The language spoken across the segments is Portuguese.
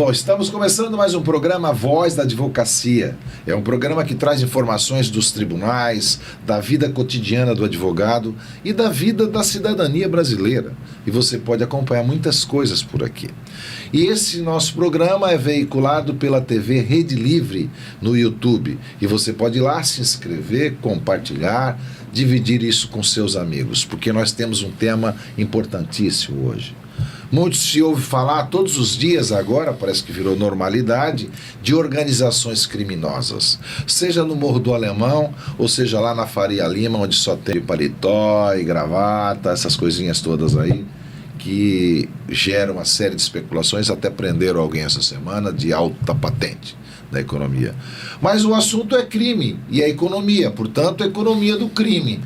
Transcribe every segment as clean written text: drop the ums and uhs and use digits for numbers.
Bom, estamos começando mais um programa Voz da Advocacia. É um programa que traz informações dos tribunais, da vida cotidiana do advogado e da vida da cidadania brasileira. E você pode acompanhar muitas coisas por aqui. E esse nosso programa é veiculado pela TV Rede Livre no YouTube. E você pode ir lá se inscrever, compartilhar, dividir isso com seus amigos, porque nós temos um tema importantíssimo hoje. Muito se ouve falar todos os dias agora, parece que virou normalidade, de organizações criminosas. Seja no Morro do Alemão, ou seja lá na Faria Lima, onde só tem paletó e gravata, essas coisinhas todas aí, que geram uma série de especulações, até prenderam alguém essa semana de alta patente da economia. Mas o assunto é crime e é economia, portanto, a economia do crime.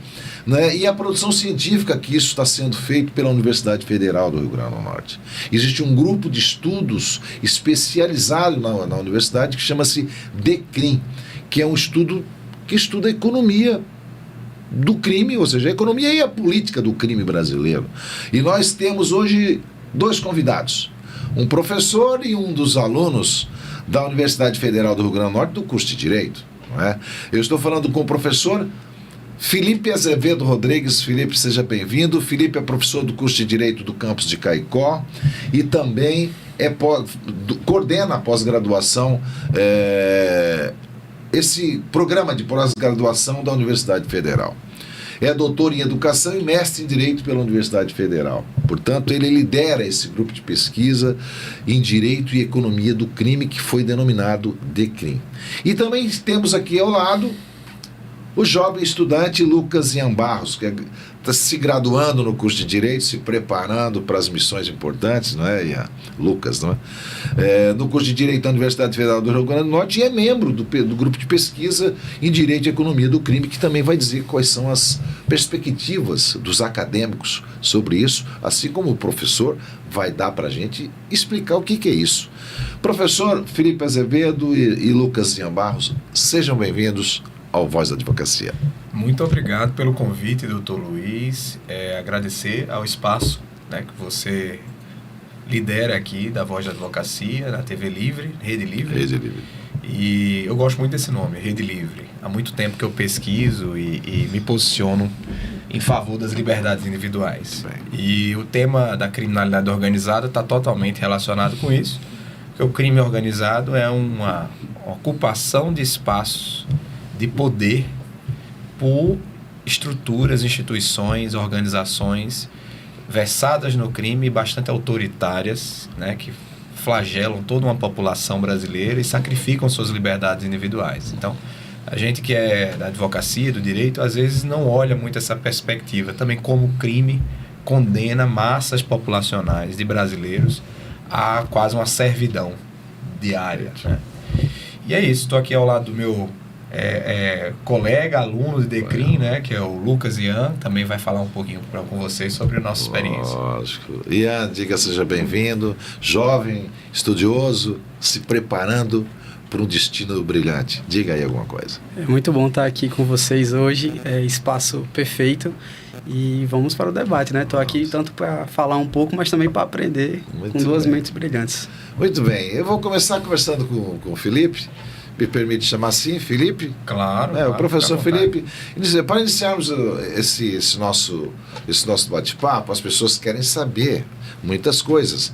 Né? E a produção científica que isso está sendo feito pela Universidade Federal do Rio Grande do Norte. Existe um grupo de estudos especializado na universidade que chama-se DECRIM, que é um estudo que estuda a economia do crime, ou seja, a economia e a política do crime brasileiro. E nós temos hoje dois convidados, um professor e um dos alunos da Universidade Federal do Rio Grande do Norte do curso de Direito. Não é? Eu estou falando com o professor Felipe Azevedo Rodrigues. Felipe, seja bem-vindo. Felipe é professor do curso de Direito do campus de Caicó e também coordena a pós-graduação, esse programa de pós-graduação da Universidade Federal. É doutor em Educação e mestre em Direito pela Universidade Federal. Portanto, ele lidera esse grupo de pesquisa em Direito e Economia do Crime, que foi denominado DECRIM. E também temos aqui ao lado o jovem estudante Lucas Ian Barros, que está se graduando no curso de Direito, se preparando para as missões importantes, não é, Ian? Lucas, não é? No curso de Direito da Universidade Federal do Rio Grande do Norte, e é membro do grupo de pesquisa em Direito e Economia do Crime, que também vai dizer quais são as perspectivas dos acadêmicos sobre isso, assim como o professor vai dar para a gente explicar o que é isso. Professor Felipe Azevedo e Lucas Ian Barros, sejam bem-vindos ao Voz da Advocacia. Muito obrigado pelo convite, doutor Luiz. Agradecer ao espaço, né, que você lidera aqui da Voz da Advocacia, na TV Livre, Rede Livre. Rede Livre. E eu gosto muito desse nome, Rede Livre. Há muito tempo que eu pesquiso e me posiciono em favor das liberdades individuais. E o tema da criminalidade organizada está totalmente relacionado com isso, porque o crime organizado é uma ocupação de espaços de poder por estruturas, instituições, organizações versadas no crime, bastante autoritárias, né, que flagelam toda uma população brasileira e sacrificam suas liberdades individuais. Então, a gente que é da advocacia, do direito, às vezes não olha muito essa perspectiva. Também como o crime condena massas populacionais de brasileiros a quase uma servidão diária. Né? E é isso, estou aqui ao lado do meu colega, aluno de DECRIM, né, que é o Lucas Ian, também vai falar um pouquinho com vocês sobre a nossa experiência. Lógico. Ian, diga, seja bem-vindo, jovem, estudioso, se preparando para um destino brilhante. Diga aí alguma coisa. É muito bom estar aqui com vocês hoje, espaço perfeito, e vamos para o debate, né? Estou aqui tanto para falar um pouco, mas também para aprender muito com duas bem. Mentes brilhantes. Muito bem, eu vou começar conversando com o Felipe. Me permite chamar assim, Felipe? Claro. O professor Felipe. Para iniciarmos esse nosso bate-papo, as pessoas querem saber muitas coisas.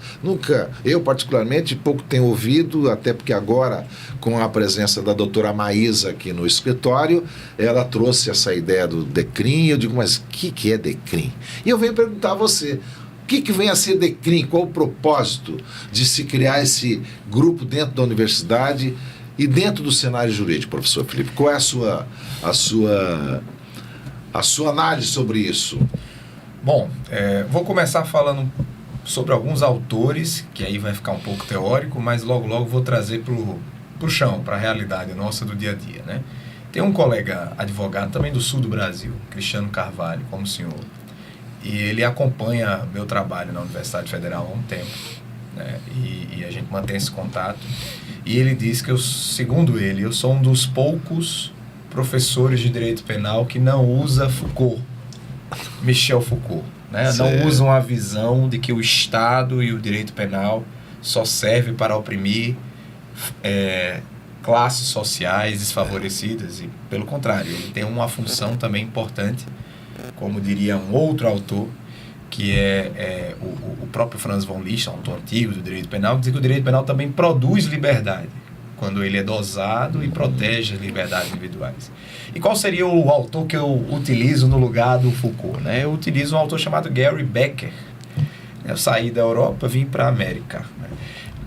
Eu particularmente, pouco tenho ouvido, até porque agora, com a presença da doutora Maísa aqui no escritório, ela trouxe essa ideia do DECRIM. Eu digo, mas o que é DECRIM? E eu venho perguntar a você, o que vem a ser DECRIM? Qual o propósito de se criar esse grupo dentro da universidade e dentro do cenário jurídico, professor Felipe? Qual é a sua análise sobre isso? Bom, vou começar falando sobre alguns autores, que aí vai ficar um pouco teórico, mas logo vou trazer para o chão, para a realidade nossa do dia a dia, né? Tem um colega advogado também do sul do Brasil, Cristiano Carvalho, como o senhor, e ele acompanha meu trabalho na Universidade Federal há um tempo, né? E a gente mantém esse contato. E ele diz que, segundo ele, eu sou um dos poucos professores de direito penal que não usa Foucault, Michel Foucault, né? Não usam a visão de que o Estado e o direito penal só serve para oprimir classes sociais desfavorecidas, e pelo contrário, ele tem uma função também importante, como diria um outro autor, que é o próprio Franz von Liszt, um autor antigo do direito penal, que diz que o direito penal também produz liberdade, quando ele é dosado e protege as liberdades individuais. E qual seria o autor que eu utilizo no lugar do Foucault, né? Eu utilizo um autor chamado Gary Becker. Eu saí da Europa, vim para a América.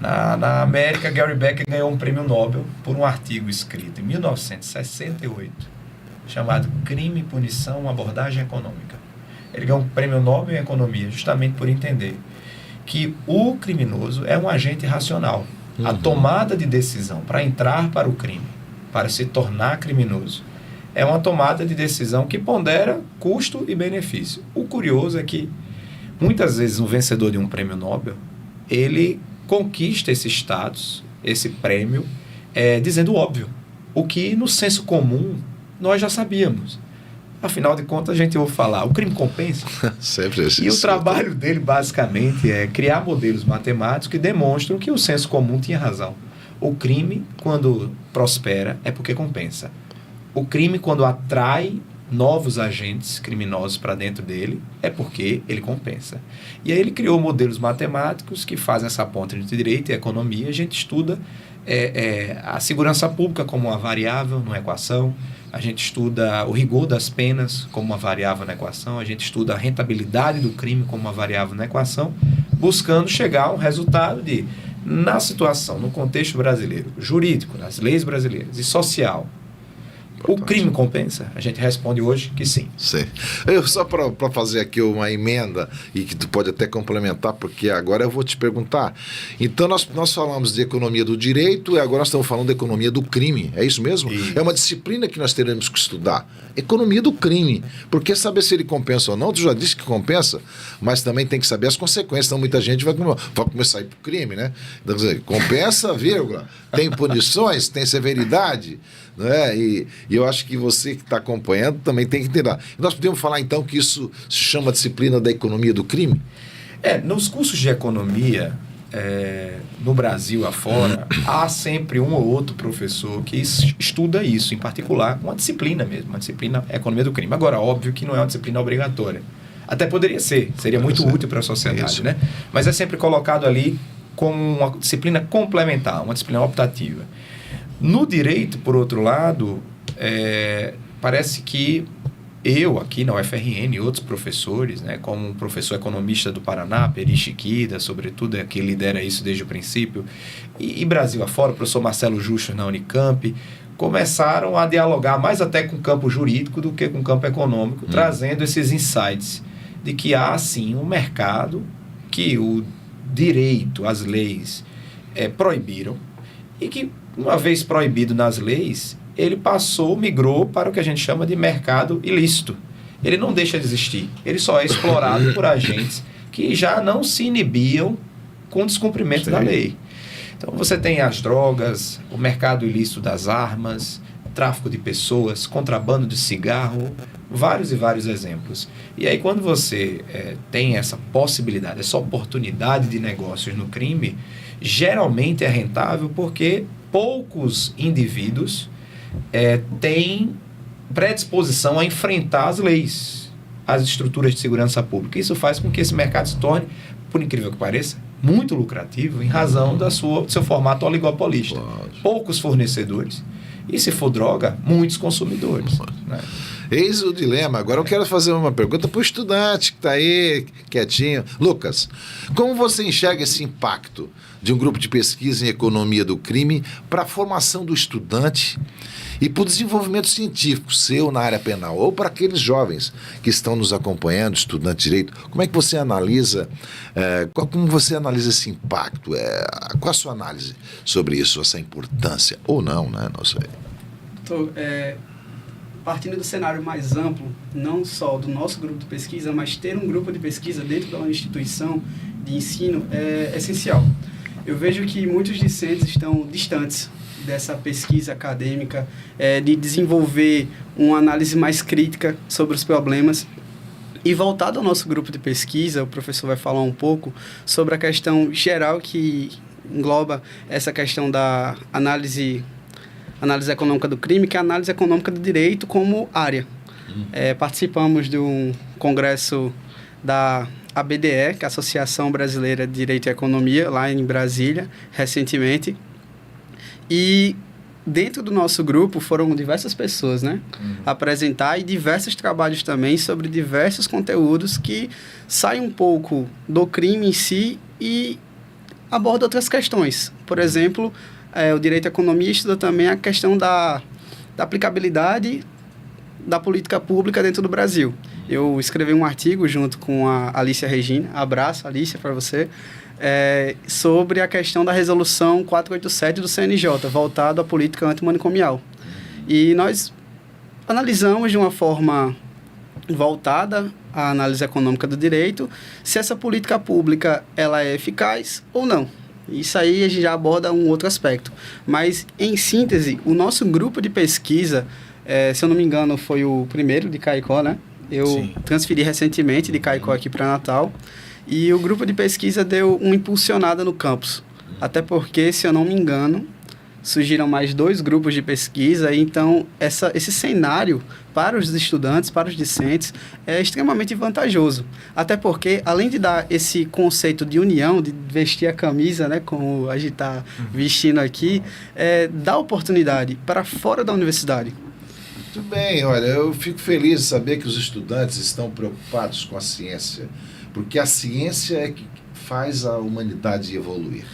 Na América, Gary Becker ganhou um prêmio Nobel por um artigo escrito em 1968, chamado Crime e Punição, uma abordagem econômica. Ele ganhou um prêmio Nobel em economia justamente por entender que o criminoso é um agente racional. A tomada de decisão para entrar para o crime, para se tornar criminoso, é uma tomada de decisão que pondera custo e benefício. O curioso é que, muitas vezes, um vencedor de um prêmio Nobel, ele conquista esse status, esse prêmio, dizendo o óbvio. O que, no senso comum, nós já sabíamos. Afinal de contas, a gente ouve falar, o crime compensa. Sempre assim. E o trabalho dele, basicamente, é criar modelos matemáticos que demonstram que o senso comum tinha razão. O crime, quando prospera, é porque compensa. O crime, quando atrai novos agentes criminosos para dentro dele, é porque ele compensa. E aí ele criou modelos matemáticos que fazem essa ponte entre direito e economia. A gente estuda a segurança pública como uma variável numa equação, a gente estuda o rigor das penas como uma variável na equação, a gente estuda a rentabilidade do crime como uma variável na equação, buscando chegar a um resultado de, na situação, no contexto brasileiro, jurídico, nas leis brasileiras e social, o crime compensa? A gente responde hoje que sim. Sim. Eu só para fazer aqui uma emenda, e que tu pode até complementar, porque agora eu vou te perguntar. Então nós falamos de economia do direito e agora nós estamos falando de economia do crime. É isso mesmo? Isso. É uma disciplina que nós teremos que estudar. Economia do crime. Porque saber se ele compensa ou não, tu já disse que compensa, mas também tem que saber as consequências. Então muita gente vai começar a ir para o crime, né? Então, quer dizer, compensa, vírgula. Tem punições, tem severidade, né? E eu acho que você que está acompanhando também tem que entender. Nós podemos falar então que isso se chama disciplina da economia do crime? Nos cursos de economia, no Brasil afora, há sempre um ou outro professor que estuda isso, em particular, uma disciplina mesmo, uma disciplina economia do crime. Agora, óbvio que não é uma disciplina obrigatória. Até poderia ser, seria muito útil para a sociedade, né? Mas é sempre colocado ali como uma disciplina complementar, uma disciplina optativa. No direito, por outro lado, parece que eu, aqui na UFRN, e outros professores, né, como um professor economista do Paraná, Peri Chiquida, sobretudo, que lidera isso desde o princípio, e Brasil afora, o professor Marcelo Justo na Unicamp, começaram a dialogar mais até com o campo jurídico do que com o campo econômico, trazendo esses insights de que há, sim, um mercado que o direito, as leis, proibiram, e que, uma vez proibido nas leis, ele migrou para o que a gente chama de mercado ilícito. Ele não deixa de existir, ele só é explorado por agentes que já não se inibiam com o descumprimento da lei. Então você tem as drogas, o mercado ilícito das armas, tráfico de pessoas, contrabando de cigarro, vários e vários exemplos. E aí quando você tem essa possibilidade, essa oportunidade de negócios no crime, geralmente é rentável porque poucos indivíduos têm predisposição a enfrentar as leis, as estruturas de segurança pública. Isso faz com que esse mercado se torne, por incrível que pareça, muito lucrativo em razão do seu formato oligopolista. Poucos fornecedores. E se for droga, muitos consumidores. Né? Eis o dilema. Agora eu quero fazer uma pergunta para o estudante que está aí quietinho. Lucas, como você enxerga esse impacto de um grupo de pesquisa em economia do crime para a formação do estudante e para o desenvolvimento científico seu na área penal, ou para aqueles jovens que estão nos acompanhando, estudando direito? Como é que você analisa, como você analisa esse impacto? Qual a sua análise sobre isso, essa importância? Ou não, né? Não sei. Partindo do cenário mais amplo, não só do nosso grupo de pesquisa, mas ter um grupo de pesquisa dentro de uma instituição de ensino é essencial. Eu vejo que muitos discentes estão distantes dessa pesquisa acadêmica, de desenvolver uma análise mais crítica sobre os problemas. E voltado ao nosso grupo de pesquisa, o professor vai falar um pouco sobre a questão geral que engloba essa questão da análise econômica do crime, que é a análise econômica do direito como área. Participamos de um congresso da ABDE, que é a Associação Brasileira de Direito e Economia, lá em Brasília, recentemente. E dentro do nosso grupo foram diversas pessoas, né? Apresentar, e diversos trabalhos também sobre diversos conteúdos que saem um pouco do crime em si e abordam outras questões. Por exemplo, o direito à economia estuda também a questão da aplicabilidade da política pública dentro do Brasil. Eu escrevi um artigo junto com a Alicia Regina, abraço, Alicia, para você, sobre a questão da resolução 487 do CNJ, voltado à política antimanicomial. E nós analisamos de uma forma voltada à análise econômica do direito, se essa política pública ela é eficaz ou não. Isso aí a gente já aborda um outro aspecto. Mas, em síntese, o nosso grupo de pesquisa, se eu não me engano, foi o primeiro de Caicó, né? Eu transferi recentemente de Caicó aqui para Natal. E o grupo de pesquisa deu uma impulsionada no campus. Até porque, se eu não me engano, surgiram mais 2 grupos de pesquisa. Então, esse cenário para os estudantes, para os discentes, é extremamente vantajoso. Até porque, além de dar esse conceito de união, de vestir a camisa, né, como a gente está vestindo aqui, dá oportunidade para fora da universidade. Muito bem, olha, eu fico feliz de saber que os estudantes estão preocupados com a ciência, porque a ciência é que faz a humanidade evoluir.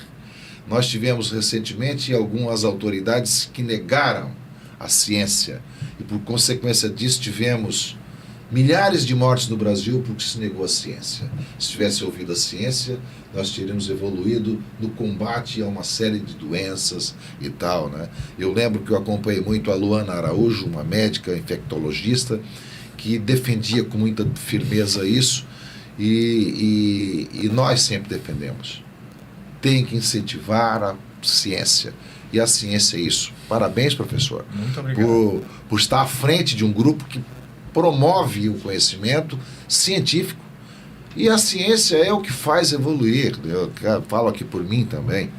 Nós tivemos recentemente algumas autoridades que negaram a ciência e, por consequência disso, tivemos milhares de mortes no Brasil porque se negou a ciência. Se tivesse ouvido a ciência, nós teríamos evoluído no combate a uma série de doenças e tal, né? Eu lembro que eu acompanhei muito a Luana Araújo, uma médica infectologista, que defendia com muita firmeza isso, e nós sempre defendemos. Tem que incentivar a ciência. E a ciência é isso. Parabéns, professor. Muito obrigado. Por estar à frente de um grupo que promove o conhecimento científico. E a ciência é o que faz evoluir. Eu falo aqui por mim também,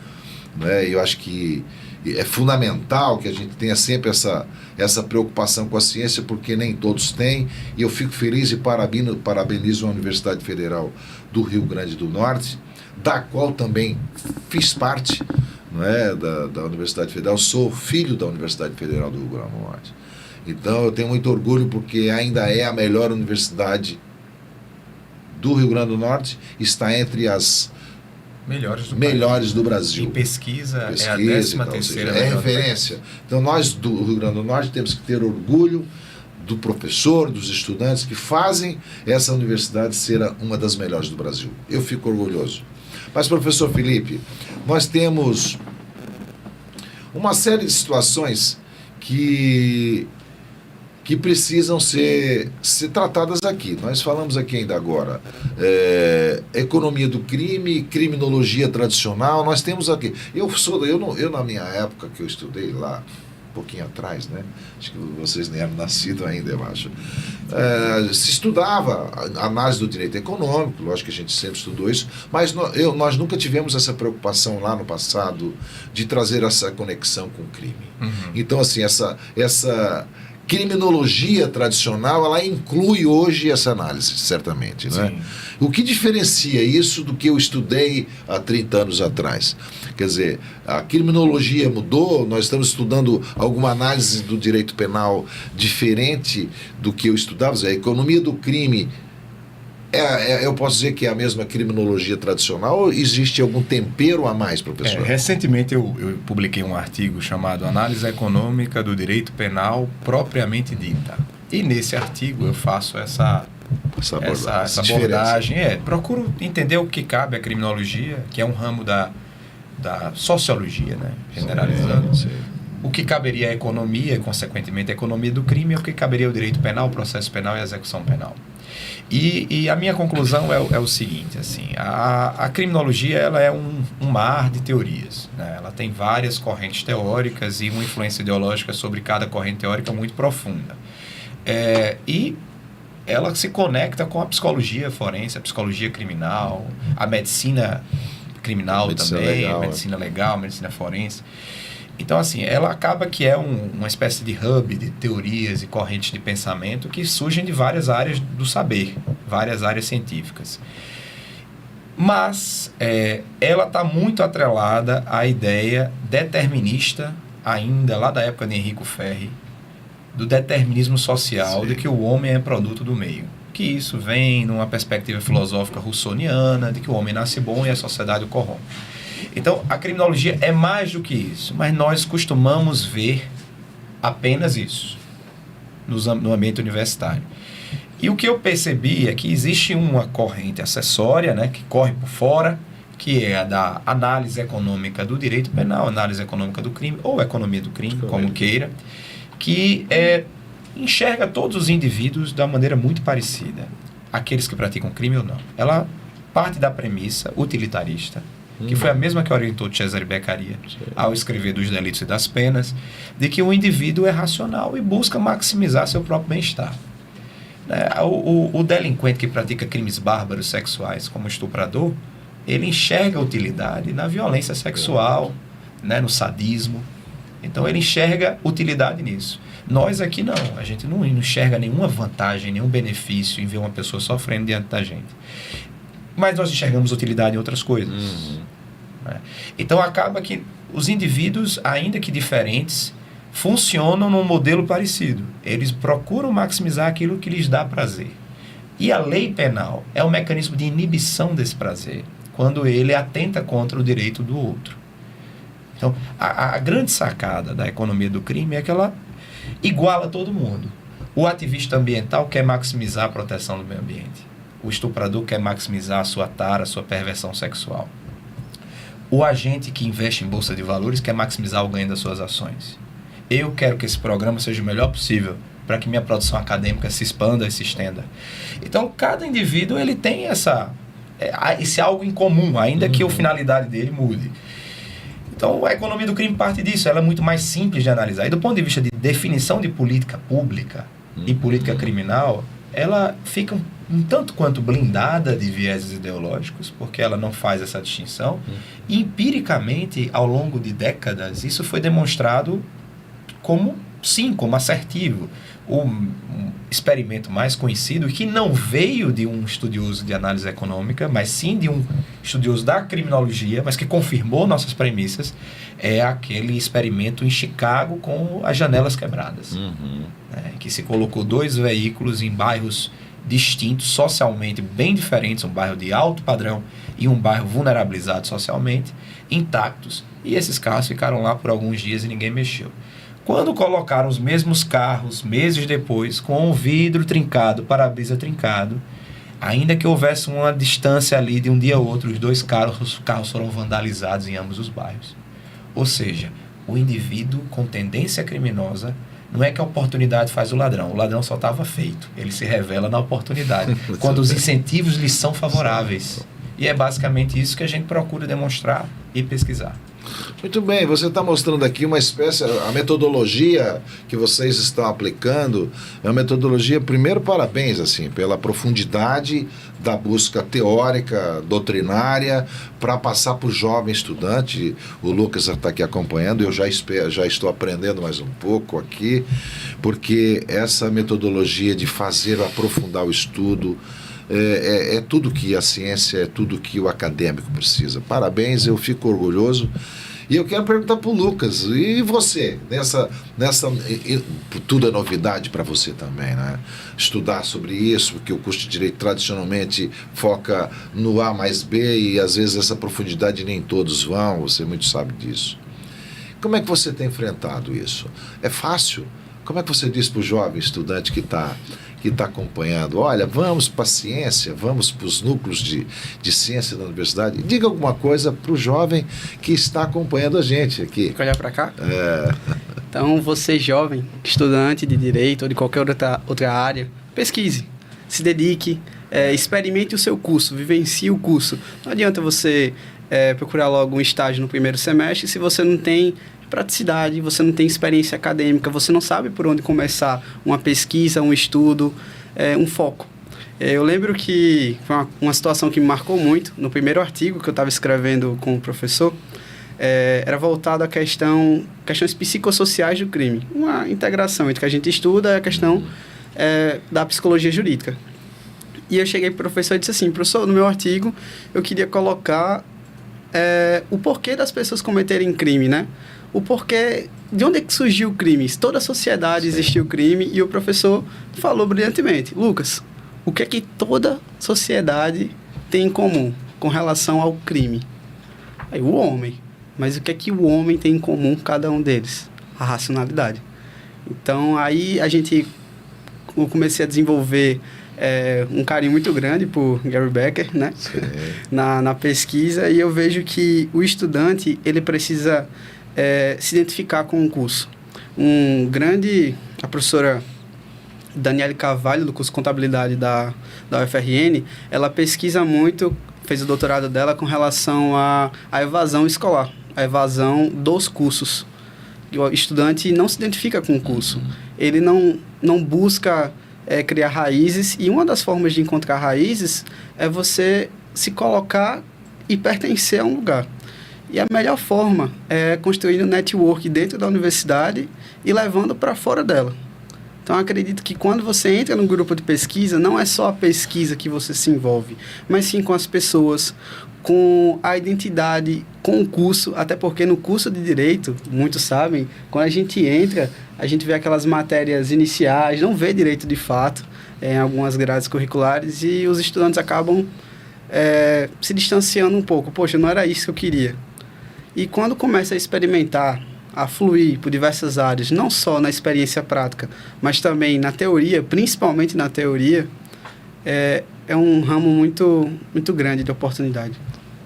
né? Eu acho que é fundamental que a gente tenha sempre essa preocupação com a ciência, porque nem todos têm. E eu fico feliz e parabenizo a Universidade Federal do Rio Grande do Norte, da qual também fiz parte, não é, da Universidade Federal. Sou filho da Universidade Federal do Rio Grande do Norte. Então eu tenho muito orgulho, porque ainda é a melhor universidade do Rio Grande do Norte, está entre as melhores do Brasil. E pesquisa é a 13ª. É referência. Então nós do Rio Grande do Norte temos que ter orgulho do professor, dos estudantes que fazem essa universidade ser uma das melhores do Brasil. Eu fico orgulhoso. Mas, professor Felipe, nós temos uma série de situações que precisam ser tratadas aqui. Nós falamos aqui ainda agora economia do crime, criminologia tradicional. Nós temos aqui. Eu na minha época que eu estudei lá, um pouquinho atrás, né? Acho que vocês nem eram nascidos ainda, eu acho. Se estudava a análise do direito econômico, lógico que a gente sempre estudou isso, mas nós nunca tivemos essa preocupação lá no passado de trazer essa conexão com o crime. Então, assim, essa criminologia tradicional, ela inclui hoje essa análise, certamente, né? O que diferencia isso do que eu estudei há 30 anos atrás? Quer dizer, a criminologia mudou, nós estamos estudando alguma análise do direito penal diferente do que eu estudava. A economia do crime, eu posso dizer que é a mesma criminologia tradicional, ou existe algum tempero a mais, professor? Recentemente eu publiquei um artigo chamado Análise Econômica do Direito Penal Propriamente Dita. E nesse artigo eu faço essa abordagem. Procuro entender o que cabe à criminologia, que é um ramo da sociologia, né? Generalizando. O que caberia à economia, e consequentemente à economia do crime, e o que caberia ao direito penal, processo penal e execução penal. E a minha conclusão é o seguinte, assim, a criminologia ela é um mar de teorias, né? Ela tem várias correntes teóricas e uma influência ideológica sobre cada corrente teórica muito profunda. E ela se conecta com a psicologia forense, a psicologia criminal, a medicina criminal Medicina também, legal, medicina legal, medicina forense. Então, assim, ela acaba que é uma espécie de hub de teorias e correntes de pensamento que surgem de várias áreas do saber, várias áreas científicas. Mas ela está muito atrelada à ideia determinista, ainda lá da época de Enrico Ferri, do determinismo social, Sim. de que o homem é produto do meio. Que isso vem numa perspectiva filosófica russoniana, de que o homem nasce bom e a sociedade o corrompe. Então, a criminologia é mais do que isso, mas nós costumamos ver apenas isso no ambiente universitário. E o que eu percebi é que existe uma corrente acessória, né, que corre por fora, que é a da análise econômica do direito penal, análise econômica do crime, ou economia do crime, como queira, que enxerga todos os indivíduos da maneira muito parecida, aqueles que praticam crime ou não. Ela parte da premissa utilitarista, que foi a mesma que orientou Cesare Beccaria ao escrever dos Delitos e das Penas, de que o indivíduo é racional e busca maximizar seu próprio bem-estar. O delinquente que pratica crimes bárbaros sexuais, como estuprador, ele enxerga a utilidade na violência sexual, né, no sadismo. Então ele enxerga utilidade nisso. Nós aqui não, a gente não enxerga nenhuma vantagem, nenhum benefício em ver uma pessoa sofrendo diante da gente. Mas nós enxergamos utilidade em outras coisas. Né? Então acaba que os indivíduos, ainda que diferentes, funcionam num modelo parecido. Eles procuram maximizar aquilo que lhes dá prazer. E a lei penal é um mecanismo de inibição desse prazer, quando ele atenta contra o direito do outro. Então, a grande sacada da economia do crime é que ela iguala todo mundo. O ativista ambiental quer maximizar a proteção do meio ambiente. O estuprador quer maximizar a sua tara, a sua perversão sexual. O agente que investe em bolsa de valores quer maximizar o ganho das suas ações. Eu quero que esse programa seja o melhor possível para que minha produção acadêmica se expanda e se estenda. Então, cada indivíduo ele tem esse algo em comum, ainda que a finalidade dele mude. Então, a economia do crime parte disso. Ela é muito mais simples de analisar. E do ponto de vista de definição de política pública e política criminal, ela fica um tanto quanto blindada de vieses ideológicos, porque ela não faz essa distinção. E, empiricamente, ao longo de décadas, isso foi demonstrado como assertivo. Um experimento mais conhecido, que não veio de um estudioso de análise econômica, mas sim de um estudioso da criminologia, mas que confirmou nossas premissas, é aquele experimento em Chicago com as janelas quebradas. Que se colocou 2 veículos em bairros distintos, socialmente bem diferentes, um bairro de alto padrão e um bairro vulnerabilizado socialmente, intactos, e esses carros ficaram lá por alguns dias e ninguém mexeu. Quando colocaram os mesmos carros, meses depois, com o vidro trincado, para-brisa trincado, ainda que houvesse uma distância ali de um dia a outro, os 2 carros foram vandalizados em ambos os bairros. Ou seja, o indivíduo com tendência criminosa, não é que a oportunidade faz o ladrão só estava feito, ele se revela na oportunidade, quando os incentivos lhes são favoráveis. E é basicamente isso que a gente procura demonstrar e pesquisar. Muito bem, você está mostrando aqui uma espécie, a metodologia que vocês estão aplicando é uma metodologia, primeiro, parabéns, assim, pela profundidade da busca teórica, doutrinária, para passar para o jovem estudante. O Lucas está aqui acompanhando, eu já estou aprendendo mais um pouco aqui, porque essa metodologia de aprofundar o estudo, é tudo que a ciência, é tudo que o acadêmico precisa. Parabéns, eu fico orgulhoso. E eu quero perguntar para o Lucas, e você? Tudo é novidade para você também, né? Estudar sobre isso, porque o curso de Direito tradicionalmente foca no A mais B, e às vezes essa profundidade nem todos vão, você muito sabe disso. Como é que você tem enfrentado isso? É fácil? Como é que você diz para o jovem estudante que está acompanhando, olha, vamos para a ciência, vamos para os núcleos de ciência da universidade? Diga alguma coisa para o jovem que está acompanhando a gente aqui. Quer olhar para cá? Então, você jovem, estudante de Direito ou de qualquer outra área, pesquise, se dedique, experimente o seu curso, vivencie o curso. Não adianta você procurar logo um estágio no primeiro semestre se você não tem praticidade, você não tem experiência acadêmica, você não sabe por onde começar uma pesquisa, um estudo, um foco. Eu lembro que foi uma situação que me marcou muito. No primeiro artigo que eu estava escrevendo com o professor, era voltado a questões psicossociais do crime. Uma integração entre o que a gente estuda e a questão da psicologia jurídica. E eu cheguei para o professor e disse assim: professor, no meu artigo eu queria colocar o porquê das pessoas cometerem crime, né? O porquê, de onde é que surgiu o crime? Se toda a sociedade existiu o crime, e o professor falou brilhantemente: Lucas, o que é que toda sociedade tem em comum com relação ao crime? Aí, o homem. Mas o que é que o homem tem em comum com cada um deles? A racionalidade. Então, aí eu comecei a desenvolver um carinho muito grande por Gary Becker, né? na pesquisa, e eu vejo que o estudante, ele precisa se identificar com o curso. A professora Daniele Carvalho, do curso de Contabilidade da UFRN, ela pesquisa muito, fez o doutorado dela com relação à evasão escolar, a evasão dos cursos. O estudante não se identifica com o curso, ele não busca criar raízes, e uma das formas de encontrar raízes é você se colocar e pertencer a um lugar. E a melhor forma é construindo um network dentro da universidade e levando para fora dela. Então, eu acredito que quando você entra num grupo de pesquisa, não é só a pesquisa que você se envolve, mas sim com as pessoas, com a identidade, com o curso, até porque no curso de Direito, muitos sabem, quando a gente entra, a gente vê aquelas matérias iniciais, não vê Direito de fato, em algumas grades curriculares, e os estudantes acabam se distanciando um pouco. Poxa, não era isso que eu queria. E quando começa a experimentar, a fluir por diversas áreas, não só na experiência prática, mas também na teoria, principalmente na teoria, é um ramo muito, muito grande de oportunidade.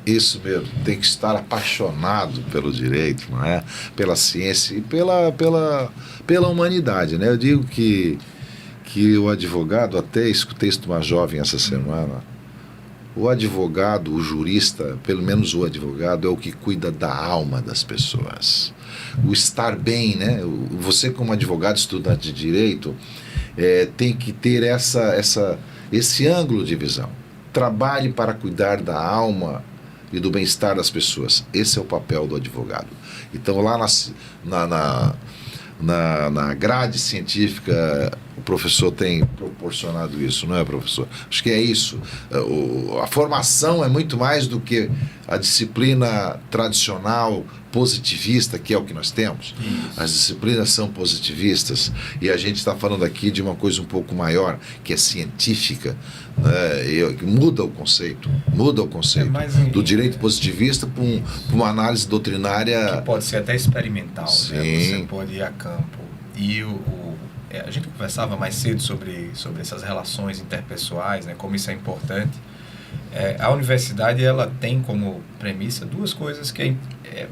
Isso mesmo, tem que estar apaixonado pelo direito, não é? Pela ciência e pela humanidade, né? Eu digo que o advogado, até escutei isso de uma jovem essa semana, o advogado, o jurista, pelo menos o advogado, é o que cuida da alma das pessoas. O estar bem, né? Você como advogado, estudante de direito, tem que ter esse ângulo de visão. Trabalhe para cuidar da alma e do bem-estar das pessoas. Esse é o papel do advogado. Então, lá na grade científica, o professor tem proporcionado isso, não é, professor? Acho que é isso. A formação é muito mais do que a disciplina tradicional positivista, que é o que nós temos. Isso. As disciplinas são positivistas, e a gente está falando aqui de uma coisa um pouco maior, que é científica, né? Que muda o conceito do direito positivista para uma análise doutrinária. Que pode ser até experimental, sim, né? Você pode ir a campo. E a gente conversava mais cedo sobre essas relações interpessoais, né? Como isso é importante. A universidade, ela tem como premissa duas coisas que é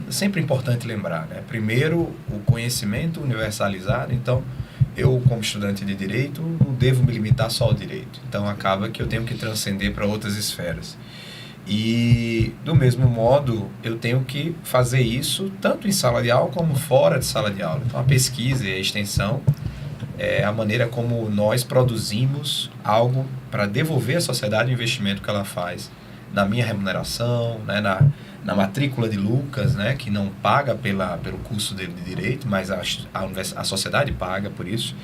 sempre importante lembrar, né? Primeiro, o conhecimento universalizado. Então, eu, como estudante de direito, não devo me limitar só ao direito. Então, acaba que eu tenho que transcender para outras esferas. E, do mesmo modo, eu tenho que fazer isso tanto em sala de aula como fora de sala de aula. Então, a pesquisa e a extensão é a maneira como nós produzimos algo para devolver à sociedade o investimento que ela faz na minha remuneração, né, na matrícula de Lucas, né, que não paga pelo curso dele de Direito, mas a sociedade paga por isso.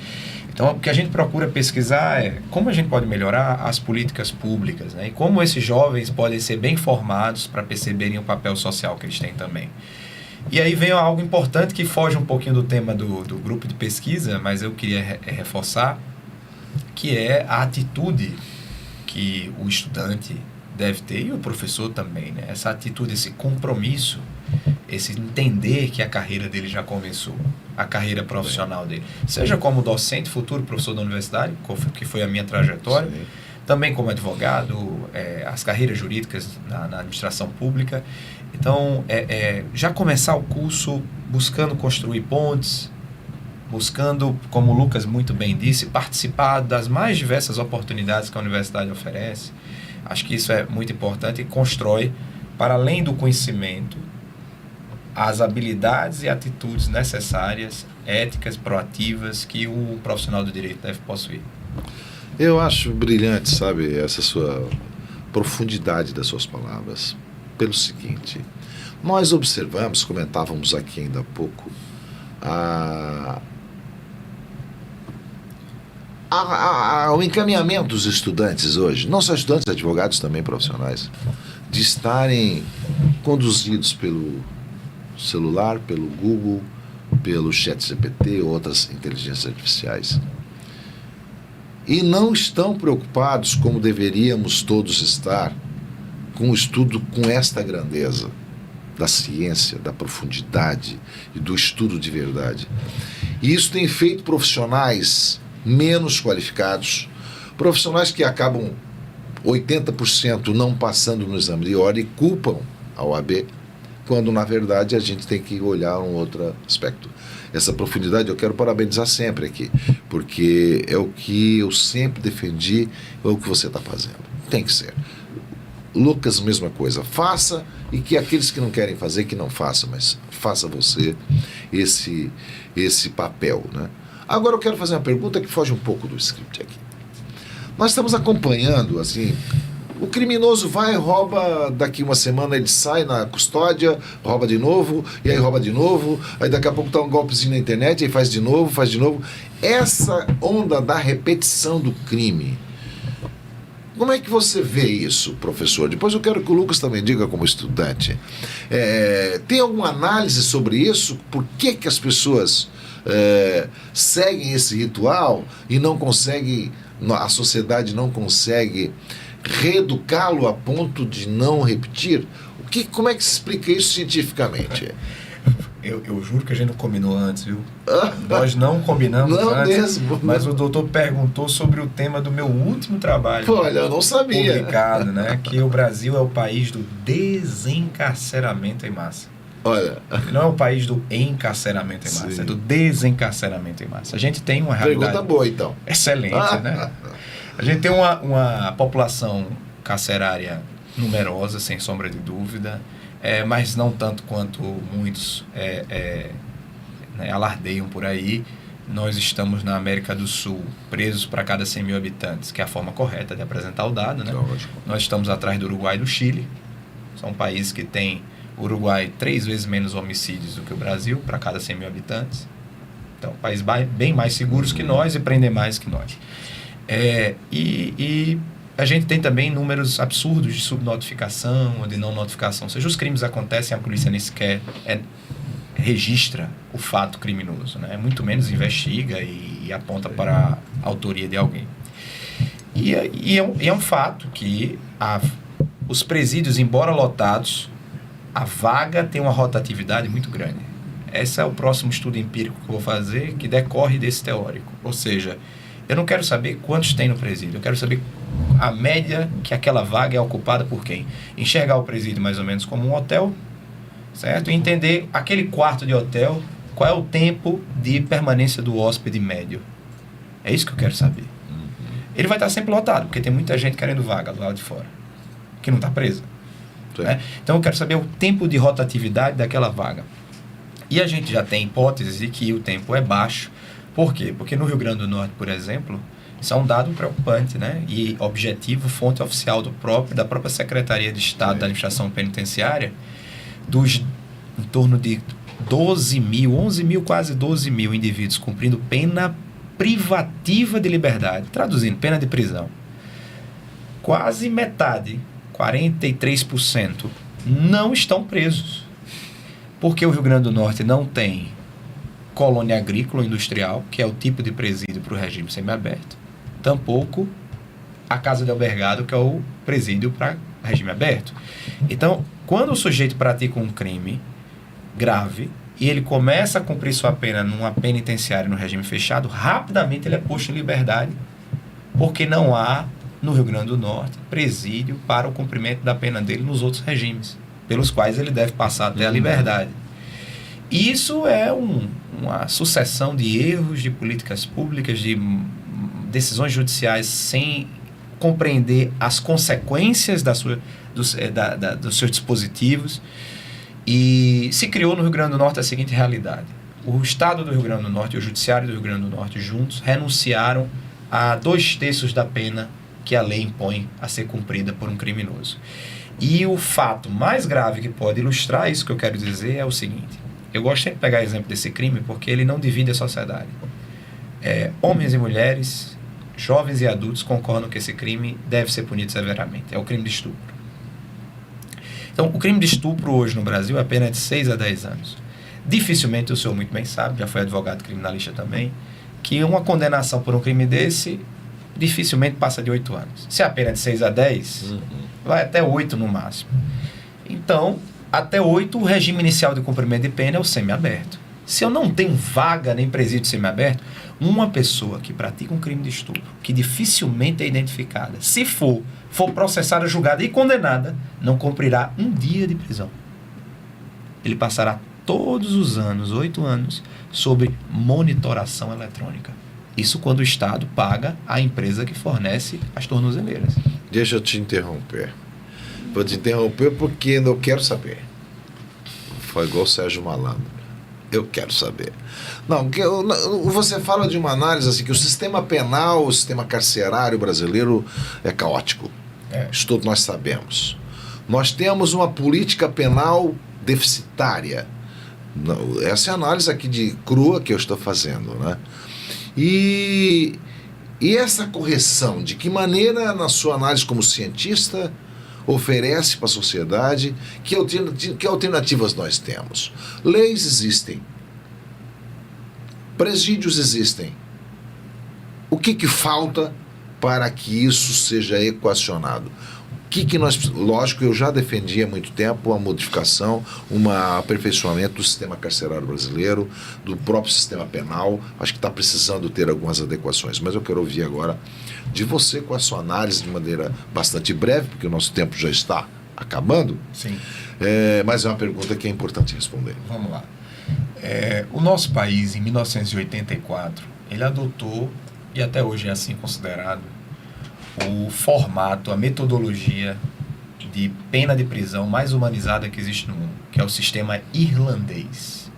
Então, o que a gente procura pesquisar é como a gente pode melhorar as políticas públicas, né, e como esses jovens podem ser bem formados para perceberem o papel social que eles têm também. E aí vem algo importante que foge um pouquinho do tema do grupo de pesquisa, mas eu queria reforçar, que é a atitude que o estudante deve ter, e o professor também, né? Essa atitude, esse compromisso, esse entender que a carreira dele já começou, a carreira profissional dele. Seja como docente, futuro professor da universidade, que foi a minha trajetória, sim, também como advogado, as carreiras jurídicas na administração pública. Então, já começar o curso buscando construir pontes, buscando, como o Lucas muito bem disse, participar das mais diversas oportunidades que a universidade oferece. Acho que isso é muito importante e constrói, para além do conhecimento, as habilidades e atitudes necessárias, éticas, proativas, que o profissional do direito deve possuir. Eu acho brilhante, sabe, essa sua profundidade das suas palavras. Pelo seguinte, nós observamos, comentávamos aqui ainda há pouco, o encaminhamento dos estudantes hoje, não só estudantes, advogados também profissionais, de estarem conduzidos pelo celular, pelo Google, pelo ChatGPT, outras inteligências artificiais. E não estão preocupados, como deveríamos todos estar, com o estudo com esta grandeza da ciência, da profundidade e do estudo de verdade. E isso tem feito profissionais menos qualificados, profissionais que acabam 80% não passando no exame de ordem e culpam a OAB, quando na verdade a gente tem que olhar um outro aspecto. Essa profundidade eu quero parabenizar sempre aqui, porque é o que eu sempre defendi, é o que você está fazendo. Tem que ser. Lucas, mesma coisa. Faça, e que aqueles que não querem fazer, que não façam, mas faça você esse papel, né? Agora eu quero fazer uma pergunta que foge um pouco do script aqui. Nós estamos acompanhando, assim, o criminoso vai, rouba, daqui uma semana ele sai na custódia, rouba de novo, e aí rouba de novo, aí daqui a pouco dá um golpezinho na internet, aí faz de novo, faz de novo. Essa onda da repetição do crime, como é que você vê isso, professor? Depois eu quero que o Lucas também diga como estudante. Tem alguma análise sobre isso? Por que as pessoas seguem esse ritual e não conseguem, a sociedade não consegue reeducá-lo a ponto de não repetir? Como é que se explica isso cientificamente? Eu juro que a gente não combinou antes, viu? Nós não combinamos não antes, mesmo. Mas o doutor perguntou sobre o tema do meu último trabalho. Olha, eu não sabia. Publicado, né? Que o Brasil é o país do desencarceramento em massa. Olha. Não é o país do encarceramento em massa, Sim. é do desencarceramento em massa. A gente tem uma realidade... Pergunta boa, então. Excelente, né? A gente tem uma população carcerária numerosa, sem sombra de dúvida, mas não tanto quanto muitos né, alardeiam por aí. Nós estamos na América do Sul presos para cada 100 mil habitantes, que é a forma correta de apresentar o dado, né? Nós estamos atrás do Uruguai e do Chile. São países que têm, o Uruguai, 3 vezes menos homicídios do que o Brasil para cada 100 mil habitantes. Então, países bem mais seguros que nós e prendem mais que nós. E a gente tem também números absurdos de subnotificação ou de não notificação. Ou seja, os crimes acontecem, a polícia nem sequer registra o fato criminoso, né? Muito menos investiga e aponta para a autoria de alguém. E é um fato que os presídios, embora lotados, a vaga tem uma rotatividade muito grande. Esse é o próximo estudo empírico que eu vou fazer, que decorre desse teórico. Ou seja, eu não quero saber quantos tem no presídio, eu quero saber a média que aquela vaga é ocupada por quem. Enxergar o presídio mais ou menos como um hotel, certo? E entender aquele quarto de hotel, qual é o tempo de permanência do hóspede médio. É isso que eu quero saber. Ele vai estar sempre lotado, porque tem muita gente querendo vaga do lado de fora, que não está presa. Né? Então eu quero saber o tempo de rotatividade daquela vaga. E a gente já tem hipóteses de que o tempo é baixo. Por quê? Porque no Rio Grande do Norte, por exemplo, isso é um dado preocupante, né? E objetivo, fonte oficial da própria Secretaria de Estado da Administração Penitenciária, em torno de 11 mil, quase 12 mil indivíduos cumprindo pena privativa de liberdade, traduzindo, pena de prisão. Quase metade, 43%, não estão presos. Porque o Rio Grande do Norte não tem colônia agrícola ou industrial, que é o tipo de presídio para o regime semiaberto. Tampouco a casa de albergado, que é o presídio para regime aberto. Então, quando o sujeito pratica um crime grave e ele começa a cumprir sua pena numa penitenciária no regime fechado, rapidamente ele é posto em liberdade, porque não há, no Rio Grande do Norte, presídio para o cumprimento da pena dele nos outros regimes, pelos quais ele deve passar até a liberdade. Isso é uma sucessão de erros, de políticas públicas, de decisões judiciais sem compreender as consequências dos seus dispositivos. E se criou no Rio Grande do Norte a seguinte realidade. O Estado do Rio Grande do Norte e o Judiciário do Rio Grande do Norte juntos renunciaram a 2/3 da pena que a lei impõe a ser cumprida por um criminoso. E o fato mais grave que pode ilustrar isso que eu quero dizer é o seguinte: eu gosto sempre de pegar exemplo desse crime porque ele não divide a sociedade. Homens e mulheres, jovens e adultos concordam que esse crime deve ser punido severamente. É o crime de estupro. Então, o crime de estupro hoje no Brasil é a pena de 6 a 10 anos. Dificilmente, o senhor muito bem sabe, já foi advogado criminalista também, que uma condenação por um crime desse dificilmente passa de 8 anos. Se a pena é de 6 a 10, vai até 8 no máximo. Então, até 8, o regime inicial de cumprimento de pena é o semiaberto. Se eu não tenho vaga nem presídio semiaberto, uma pessoa que pratica um crime de estupro, que dificilmente é identificada, se for processada, julgada e condenada, não cumprirá um dia de prisão. Ele passará todos os anos, 8 anos, sob monitoração eletrônica. Isso quando o Estado paga a empresa que fornece as tornozeleiras. Deixa eu te interromper. Vou te interromper porque eu quero saber. Foi igual o Sérgio Malandro. Eu quero saber. Você fala de uma análise assim, que o sistema penal, o sistema carcerário brasileiro é caótico. Isso todos nós sabemos. Nós temos uma política penal deficitária. Essa é a análise aqui de crua que eu estou fazendo, né? E essa correção, de que maneira, na sua análise como cientista, oferece para a sociedade, que alternativas nós temos? Leis existem, presídios existem. O que falta para que isso seja equacionado? Lógico, eu já defendi há muito tempo a modificação, um aperfeiçoamento do sistema carcerário brasileiro, do próprio sistema penal. Acho que está precisando ter algumas adequações, mas eu quero ouvir agora de você com a sua análise de maneira bastante breve, porque o nosso tempo já está acabando. Sim. Mas é uma pergunta que é importante responder. Vamos lá. O nosso país, em 1984, ele adotou, e até hoje é assim considerado, o formato, a metodologia de pena de prisão mais humanizada que existe no mundo, que é o sistema irlandês.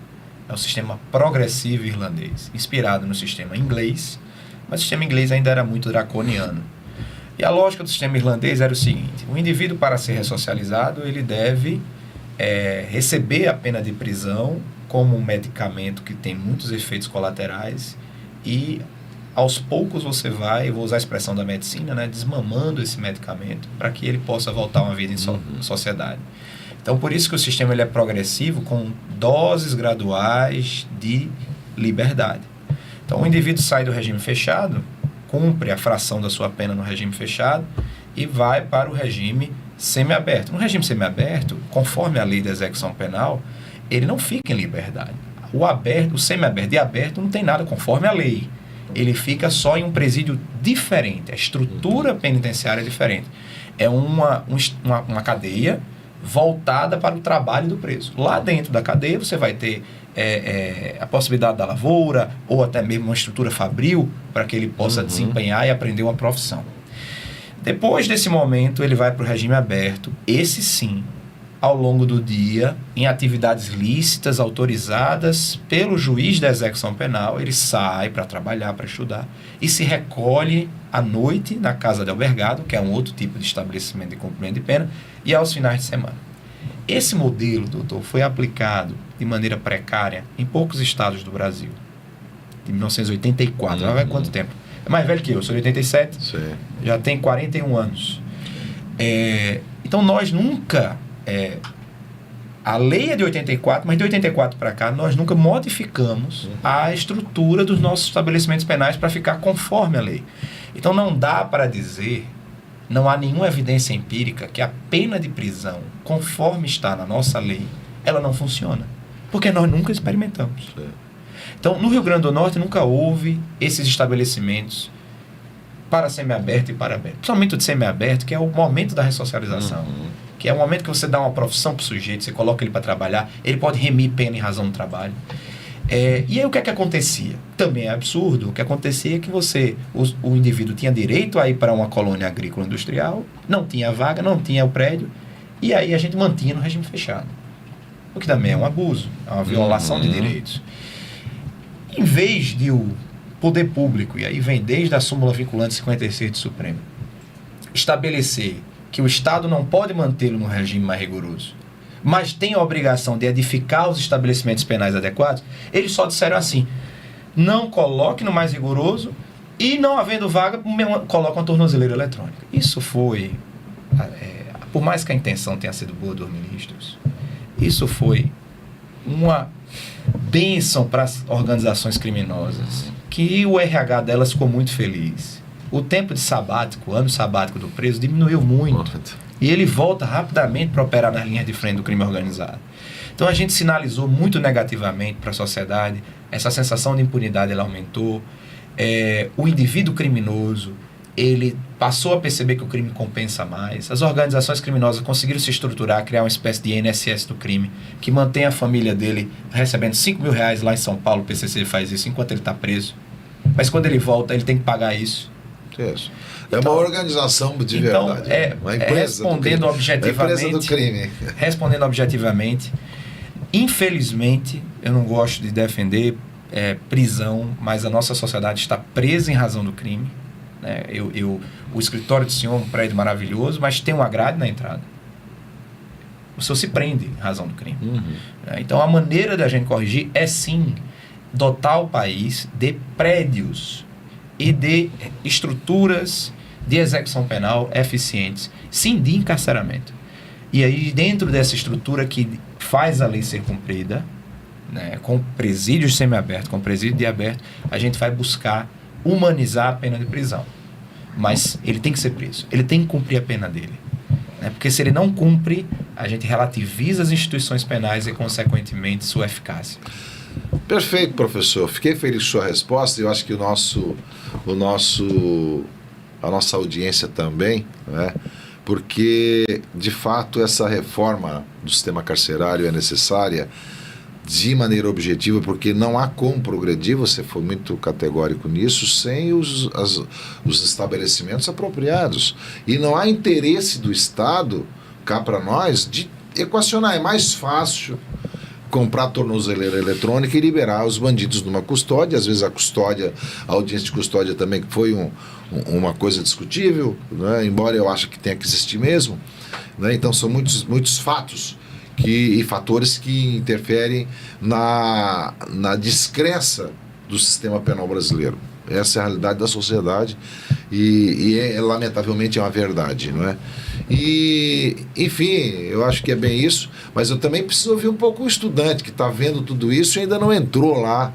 É o sistema progressivo irlandês, inspirado no sistema inglês, mas o sistema inglês ainda era muito draconiano. E a lógica do sistema irlandês era o seguinte: o indivíduo, para ser ressocializado, ele deve receber a pena de prisão como um medicamento que tem muitos efeitos colaterais e aos poucos você vai, eu vou usar a expressão da medicina, né, desmamando esse medicamento para que ele possa voltar a uma vida em sociedade. Então, por isso que o sistema ele é progressivo, com doses graduais de liberdade. Então, o indivíduo sai do regime fechado, cumpre a fração da sua pena no regime fechado e vai para o regime semiaberto. No regime semiaberto, conforme a lei da execução penal, ele não fica em liberdade. O semiaberto e aberto não tem nada conforme a lei. Ele fica só em um presídio diferente. A estrutura penitenciária é diferente. É uma cadeia voltada para o trabalho do preso. Lá dentro da cadeia você vai ter a possibilidade da lavoura ou até mesmo uma estrutura fabril para que ele possa desempenhar e aprender uma profissão. Depois desse momento ele vai para o regime aberto. Esse sim, ao longo do dia, em atividades lícitas, autorizadas pelo juiz da execução penal, ele sai para trabalhar, para estudar, e se recolhe à noite na casa de albergado, que é um outro tipo de estabelecimento de cumprimento de pena, e aos finais de semana. Esse modelo, doutor, foi aplicado de maneira precária em poucos estados do Brasil, de 1984. Já vai quanto tempo? É mais velho que eu sou de 87, Sim. Já tem 41 anos. Então, nós nunca... a lei é de 84, mas de 84 para cá nós nunca modificamos a estrutura dos nossos estabelecimentos penais para ficar conforme a lei. Então não dá para dizer, não há nenhuma evidência empírica que a pena de prisão, conforme está na nossa lei, ela não funciona, porque nós nunca experimentamos. Então no Rio Grande do Norte nunca houve esses estabelecimentos para semiaberto e para aberto, principalmente o de semiaberto, que é o momento da ressocialização. Que é o momento que você dá uma profissão para o sujeito, você coloca ele para trabalhar, ele pode remir pena em razão do trabalho. E aí o que é que acontecia? Também é absurdo. O que acontecia é que o indivíduo tinha direito a ir para uma colônia agrícola industrial, não tinha vaga, não tinha o prédio, e aí a gente mantinha no regime fechado. O que também é um abuso, é uma violação de direitos. Em vez de o poder público, e aí vem desde a súmula vinculante 56 do Supremo, estabelecer que o Estado não pode mantê-lo no regime mais rigoroso, mas tem a obrigação de edificar os estabelecimentos penais adequados, eles só disseram assim: não coloque no mais rigoroso e, não havendo vaga, coloque uma tornozeleira eletrônica. Isso foi, por mais que a intenção tenha sido boa dos ministros, isso foi uma bênção para as organizações criminosas, que o RH delas ficou muito feliz. O tempo de sabático, ano sabático do preso, diminuiu muito. E ele volta rapidamente para operar nas linhas de frente do crime organizado. Então a gente sinalizou muito negativamente para a sociedade, essa sensação de impunidade ela aumentou, o indivíduo criminoso, ele passou a perceber que o crime compensa mais, as organizações criminosas conseguiram se estruturar, criar uma espécie de INSS do crime, que mantém a família dele recebendo R$5.000 lá em São Paulo, o PCC faz isso enquanto ele está preso, mas quando ele volta ele tem que pagar isso. Isso. É uma organização de verdade. Uma empresa respondendo objetivamente, empresa do crime. Respondendo objetivamente, infelizmente, eu não gosto de defender prisão, mas a nossa sociedade está presa em razão do crime. Né? O escritório do senhor é um prédio maravilhoso, mas tem uma grade na entrada. O senhor se prende em razão do crime. Então, a maneira da gente corrigir é, sim, dotar o país de prédios e de estruturas de execução penal eficientes, sim, de encarceramento. E aí, dentro dessa estrutura que faz a lei ser cumprida, né, com presídios semiabertos, com presídio de aberto, a gente vai buscar humanizar a pena de prisão. Mas ele tem que ser preso, ele tem que cumprir a pena dele. Né? Porque se ele não cumpre, a gente relativiza as instituições penais e, consequentemente, sua eficácia. Perfeito, professor. Fiquei feliz com sua resposta e eu acho que a nossa audiência também, né? Porque, de fato, essa reforma do sistema carcerário é necessária de maneira objetiva, porque não há como progredir, você foi muito categórico nisso, sem os estabelecimentos apropriados. E não há interesse do Estado, cá para nós, de equacionar. É mais fácil comprar tornozeleira eletrônica e liberar os bandidos numa custódia. Às vezes a audiência de custódia também foi uma coisa discutível, né? Embora eu ache que tenha que existir mesmo, né? Então são muitos fatos e fatores que interferem na descrença do sistema penal brasileiro. Essa é a realidade da sociedade e lamentavelmente é uma verdade, não é? E, enfim, eu acho que é bem isso, mas eu também preciso ouvir um pouco o estudante que está vendo tudo isso e ainda não entrou lá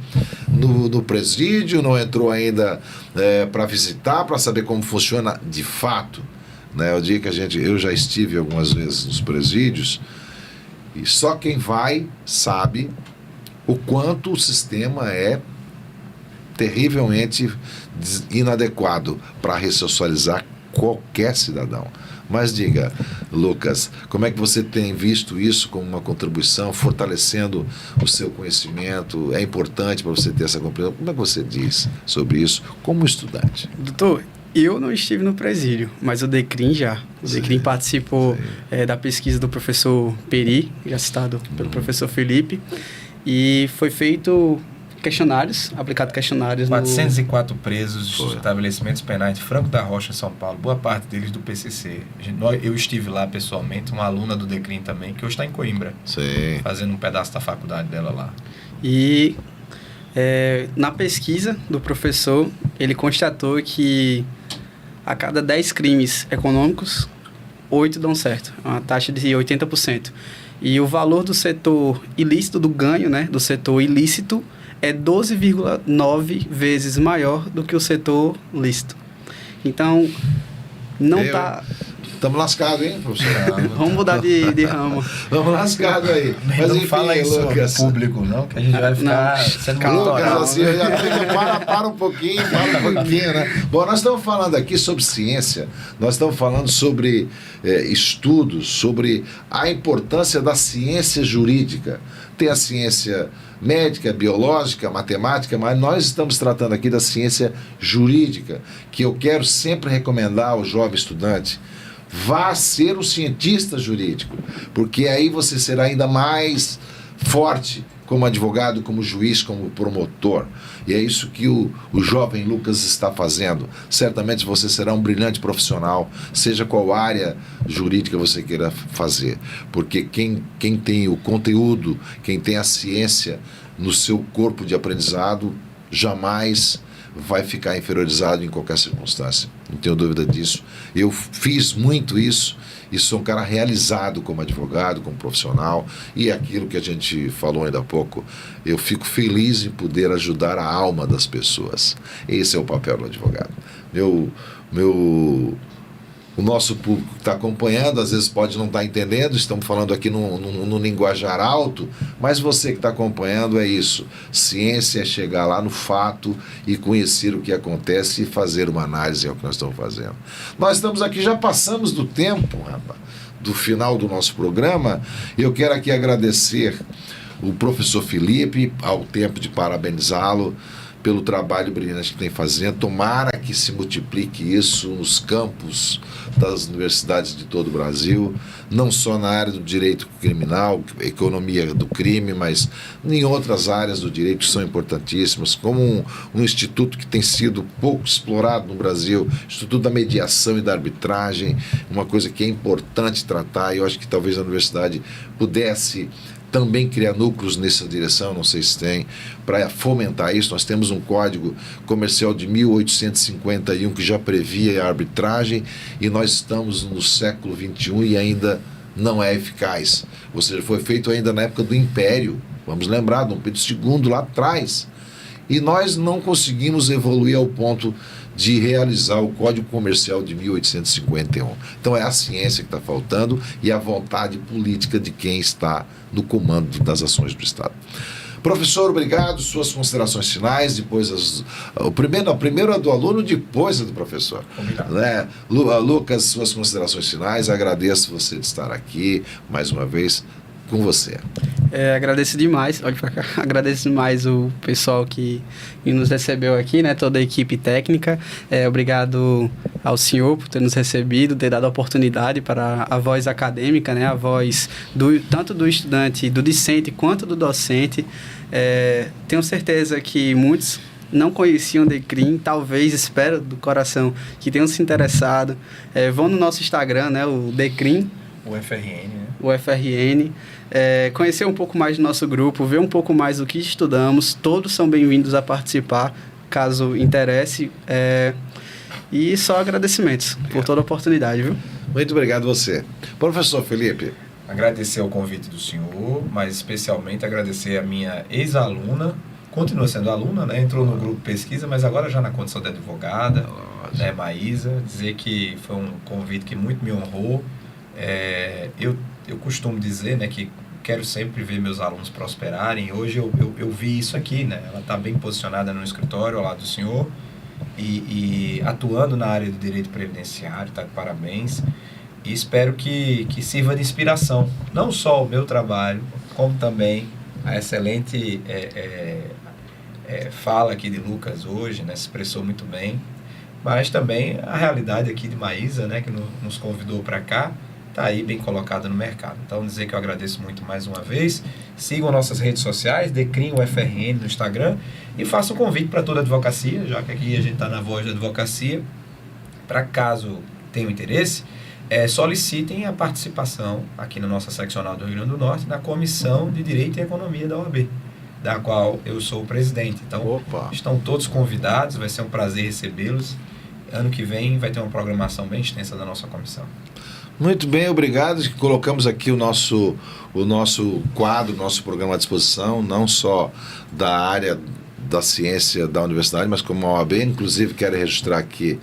no presídio, não entrou ainda para visitar, para saber como funciona de fato, né? Eu digo que eu já estive algumas vezes nos presídios e só quem vai sabe o quanto o sistema é terrivelmente inadequado para ressocializar qualquer cidadão. Mas diga, Lucas, como é que você tem visto isso como uma contribuição, fortalecendo o seu conhecimento? É importante para você ter essa compreensão? Como é que você diz sobre isso como estudante? Doutor, eu não estive no presídio, mas o DECRIM já. O DECRIM participou da pesquisa do professor Peri, já citado pelo professor Felipe, e foi feito aplicado questionários 404 presos dos estabelecimentos penais de Franco da Rocha, São Paulo, boa parte deles do PCC. Eu estive lá pessoalmente, uma aluna do DECRIM também, que hoje está em Coimbra, fazendo um pedaço da faculdade dela lá. E na pesquisa do professor, ele constatou que a cada 10 crimes econômicos, 8 dão certo, uma taxa de 80%. E o valor do setor ilícito, do ganho, né, do setor ilícito, é 12,9 vezes maior do que o setor lícito. Então, não está... Estamos lascados, hein, professor? Vamos mudar de ramo. Vamos lascados aí. Mas não fala isso Lucas, público, não, que a gente vai ficar sendo Lucas, assim, eu já tenho, para um pouquinho, né? Bom, nós estamos falando aqui sobre ciência, nós estamos falando sobre estudos, sobre a importância da ciência jurídica. Tem a ciência médica, biológica, matemática, mas nós estamos tratando aqui da ciência jurídica, que eu quero sempre recomendar ao jovem estudante. Vá ser um cientista jurídico, porque aí você será ainda mais forte como advogado, como juiz, como promotor. E é isso que o jovem Lucas está fazendo. Certamente você será um brilhante profissional, seja qual área jurídica você queira fazer. Porque quem tem o conteúdo, quem tem a ciência no seu corpo de aprendizado, jamais vai ficar inferiorizado em qualquer circunstância. Não tenho dúvida disso. Eu fiz muito isso e sou um cara realizado como advogado, como profissional, e aquilo que a gente falou ainda há pouco, eu fico feliz em poder ajudar a alma das pessoas. Esse é o papel do advogado. O nosso público que está acompanhando, às vezes pode não estar entendendo, estamos falando aqui no linguajar alto, mas você que está acompanhando é isso. Ciência é chegar lá no fato e conhecer o que acontece e fazer uma análise, é o que nós estamos fazendo. Nós estamos aqui, já passamos do tempo, rapaz, do final do nosso programa. Eu quero aqui agradecer o professor Felipe, ao tempo de parabenizá-lo pelo trabalho brilhante que tem fazendo. Tomara que se multiplique isso nos campos das universidades de todo o Brasil, não só na área do direito criminal, economia do crime, mas em outras áreas do direito que são importantíssimas, como um instituto que tem sido pouco explorado no Brasil, Instituto da Mediação e da Arbitragem, uma coisa que é importante tratar, e eu acho que talvez a universidade pudesse também criar núcleos nessa direção, não sei se tem, para fomentar isso. Nós temos um código comercial de 1851 que já previa a arbitragem, e nós estamos no século XXI e ainda não é eficaz. Ou seja, foi feito ainda na época do Império, vamos lembrar, Dom Pedro II lá atrás, e nós não conseguimos evoluir ao ponto de realizar o Código Comercial de 1851. Então é a ciência que está faltando e a vontade política de quem está no comando das ações do Estado. Professor, obrigado. Suas considerações finais, depois primeiro é do aluno, depois é do professor. Né? Lucas, suas considerações finais. Agradeço você de estar aqui mais uma vez com você. Agradeço demais, olha pra cá, agradeço demais o pessoal que nos recebeu aqui, né, toda a equipe técnica. Obrigado ao senhor por ter nos recebido, ter dado a oportunidade para a voz acadêmica, né, a voz tanto do estudante, do discente, quanto do docente. Tenho certeza que muitos não conheciam o DECRIM, talvez, espero do coração, que tenham se interessado. Vão no nosso Instagram, né, o DECRIM, o FRN, né? O FRN, conhecer um pouco mais do nosso grupo, ver um pouco mais do que estudamos. Todos são bem-vindos a participar, caso interesse. E só agradecimentos por toda a oportunidade, viu? Muito obrigado a você. Professor Felipe. Agradecer o convite do senhor, mas especialmente agradecer a minha ex-aluna, continua sendo aluna, né? Entrou no grupo pesquisa, mas agora já na condição de advogada, né, Maísa. Dizer que foi um convite que muito me honrou. Eu costumo dizer, né, que quero sempre ver meus alunos prosperarem. Hoje eu vi isso aqui, né? Ela está bem posicionada no escritório ao lado do senhor e atuando na área do direito previdenciário, tá? Parabéns. E espero que sirva de inspiração, não só o meu trabalho, como também a excelente fala aqui de Lucas hoje, né? Se expressou muito bem, mas também a realidade aqui de Maísa, né, que nos convidou para cá, está aí bem colocada no mercado. Então, dizer que eu agradeço muito mais uma vez. Sigam nossas redes sociais, DECRIM UFRN no Instagram, e faço um convite para toda a advocacia, já que aqui a gente está na voz da advocacia, para caso tenham interesse, solicitem a participação aqui na nossa seccional do Rio Grande do Norte, na Comissão de Direito e Economia da OAB, da qual eu sou o presidente. Então, estão todos convidados, vai ser um prazer recebê-los. Ano que vem vai ter uma programação bem extensa da nossa comissão. Muito bem, obrigado. Colocamos aqui o nosso quadro, nosso programa à disposição, não só da área da ciência da universidade, mas como a OAB. Inclusive, quero registrar aqui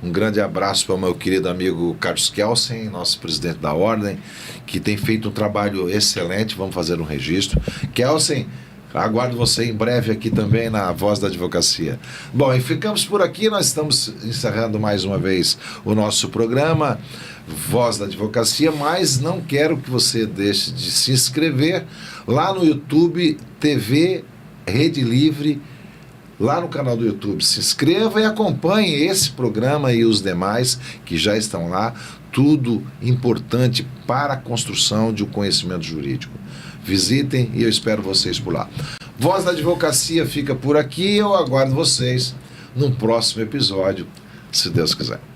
um grande abraço para o meu querido amigo Carlos Kelsen, nosso presidente da Ordem, que tem feito um trabalho excelente. Vamos fazer um registro. Kelsen, aguardo você em breve aqui também na Voz da Advocacia. Bom, e ficamos por aqui. Nós estamos encerrando mais uma vez o nosso programa Voz da Advocacia, mas não quero que você deixe de se inscrever lá no YouTube TV Rede Livre lá no canal do YouTube. Se inscreva e acompanhe esse programa e os demais que já estão lá. Tudo importante para a construção de um conhecimento jurídico. Visitem e eu espero vocês por lá. Voz da Advocacia fica por aqui. Eu aguardo vocês no próximo episódio, se Deus quiser.